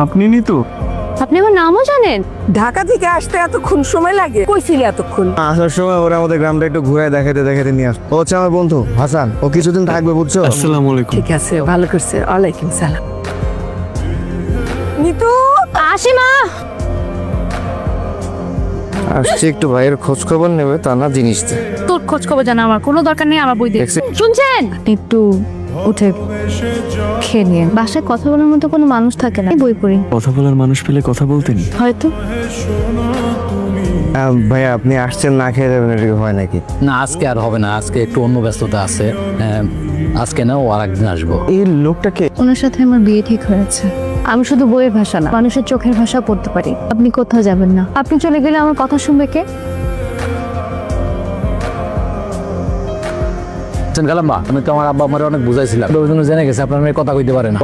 আপনি নিতু? আপনি আমার নামও জানেন? ঢাকা থেকে আসতে এতক্ষণ সময় লাগে? কইছিলি এতক্ষণ? আসার সময় ওরা আমাদের গ্রামটা একটু ঘুরে দেখাতে দেখাতে নিয়ে আসতো। ও হচ্ছে আমার বন্ধু হাসান, ও কিছুদিন থাকবে বুঝছো। আসসালামু আলাইকুম। ঠিক আছে, ভালো করছে। ওয়ালাইকুম সালাম। নিতু, আসি মা। আসছে একটু ভাইয়ের খোঁজ খবর নেবে, তা না জিনিস দে। তোর খোঁজ খবর জানা আমার কোনো দরকার নেই, আমার বই দিয়ে দেখছি। শুনছেন? একটু উঠে খেয়ে নিয়ে বাসায় কথা বলার মতো কোনো মানুষ থাকে না, বই পড়ি কথা বলার মানুষ পেলে কথা বলতেন। হয়তো। ভাইয়া আপনি আসছেন না খেয়ে যাবেন, এটা কি হয় নাকি? না আজকে আর হবে না, আজকে একটু অন্য ব্যস্ততা আছে। আজকে না, ও আর একদিন আসবো। এই লোকটাকে ওনার সাথে আমার বিয়ে ঠিক হয়েছে। আমি শুধু বইয়ের ভাষা না, মানুষের চোখের ভাষা পড়তে পারি। আপনি কোথাও যাবেন না, আপনি চলে গেলে আমার কথা শুনবে কে? গেলাম বা আমি তো আমার আব্বা আমার অনেক বুঝাইছিলাম, ওই জন্য জেনে গেছে আপনার মেয়ে কথা কইতে পারে না।